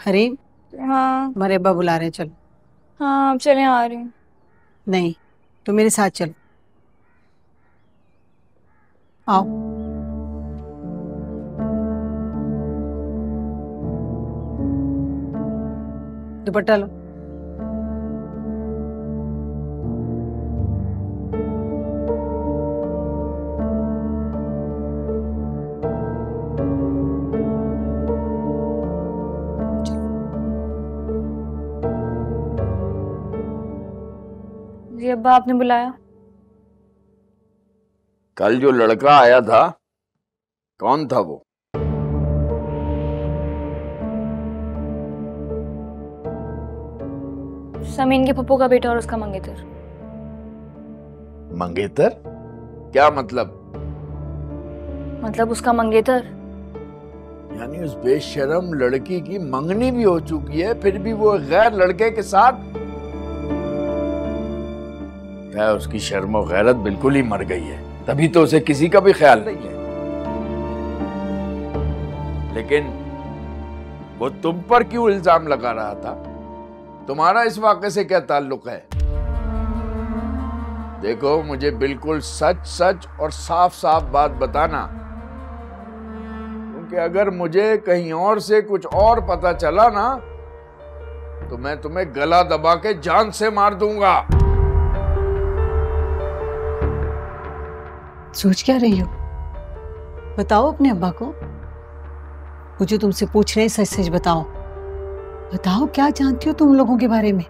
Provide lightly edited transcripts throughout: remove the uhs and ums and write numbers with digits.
हरीम, हाँ। तुम्हारे अब्बा बुला रहे हैं, चलो। हाँ अब चले, आ रही हूँ। नहीं, तुम मेरे साथ चलो। आओ। दुपट्टा लो। जी अब्बा, आपने बुलाया? कल जो लड़का आया था, कौन था वो? समीन के पप्पू का बेटा और उसका मंगेतर। मंगेतर? क्या मतलब? मतलब उसका मंगेतर। यानी उस बेशरम लड़की की मंगनी भी हो चुकी है, फिर भी वो गैर लड़के के साथ? क्या उसकी शर्म और गैरत बिल्कुल ही मर गई है? तभी तो उसे किसी का भी ख्याल नहीं है। लेकिन वो तुम पर क्यों इल्जाम लगा रहा था? तुम्हारा इस वाक़े से क्या ताल्लुक है? देखो, मुझे बिल्कुल सच सच और साफ साफ बात बताना, क्योंकि अगर मुझे कहीं और से कुछ और पता चला ना, तो मैं तुम्हें गला दबा के जान से मार दूंगा। सोच क्या रही हो? बताओ अपने अब्बा को। वो जो तुमसे पूछ रहे हैं, सच सच बताओ। बताओ, क्या जानती हो तुम लोगों के बारे में?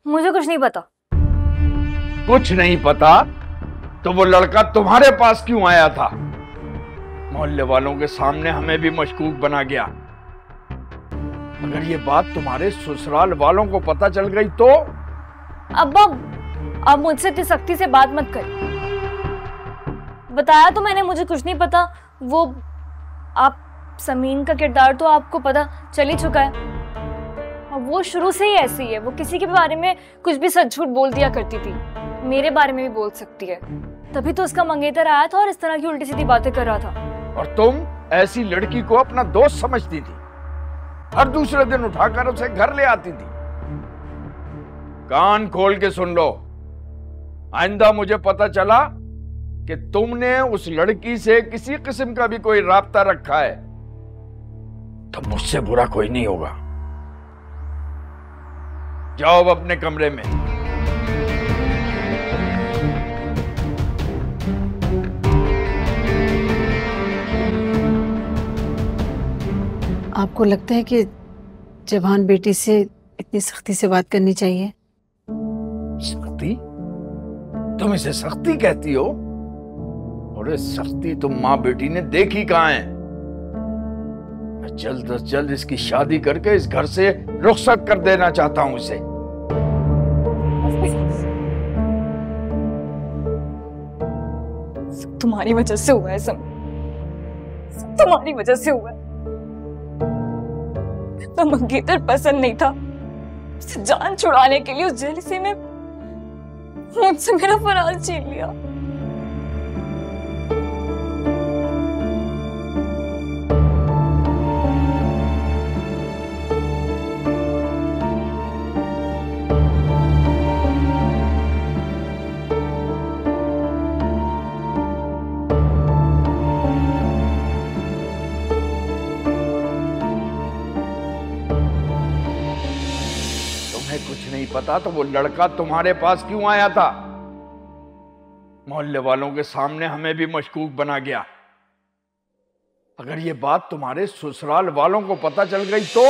मुझे कुछ नहीं पता। कुछ नहीं पता? तो वो लड़का तुम्हारे पास क्यों आया था? मोहल्ले वालों के सामने हमें भी मशकूक बना गया। अगर ये बात तुम्हारे ससुराल वालों को पता चल गई तो? अब्बा, अब मुझसे इतनी सख्ती से बात मत कर। बताया तो मैंने, मुझे कुछ नहीं पता। वो आप समीन का किरदार तो आपको पता चल ही चुका है, और वो शुरू से ही ऐसी है। वो किसी के बारे में कुछ भी सच झूठ बोल दिया करती थी, मेरे बारे में भी बोल सकती है। तभी तो उसका मंगेतर आया था और इस तरह की उल्टी सीधी बातें कर रहा था। और तुम ऐसी लड़की को अपना दोस्त समझती थी, हर दूसरे दिन उठाकर उसे घर ले आती थी। कान खोल के सुन लो, आइंदा मुझे पता चला कि तुमने उस लड़की से किसी किस्म का भी कोई राब्ता रखा है, तो मुझसे बुरा कोई नहीं होगा। जाओ अब अपने कमरे में। आपको लगता है कि जवान बेटी से इतनी सख्ती से बात करनी चाहिए? सख्ती? तुम इसे सख्ती कहती हो? अरे सख्ती तुम माँ बेटी ने देखी कहाँ है? मैं जल्द से जल्द इसकी शादी करके इस घर से रुखसत कर देना चाहता हूं इसे। सब तुम्हारी वजह से हुआ है, सब तुम्हारी वजह से हुआ है। तो मंगेतर पसंद नहीं था, उसे जान छुड़ाने के लिए उस जेलसी में मुझसे मेरा फराज छीन लिया। कुछ नहीं पता तो वो लड़का तुम्हारे पास क्यों आया था? मोहल्ले वालों के सामने हमें भी मशकूक बना गया। अगर ये बात तुम्हारे ससुराल वालों को पता चल गई तो?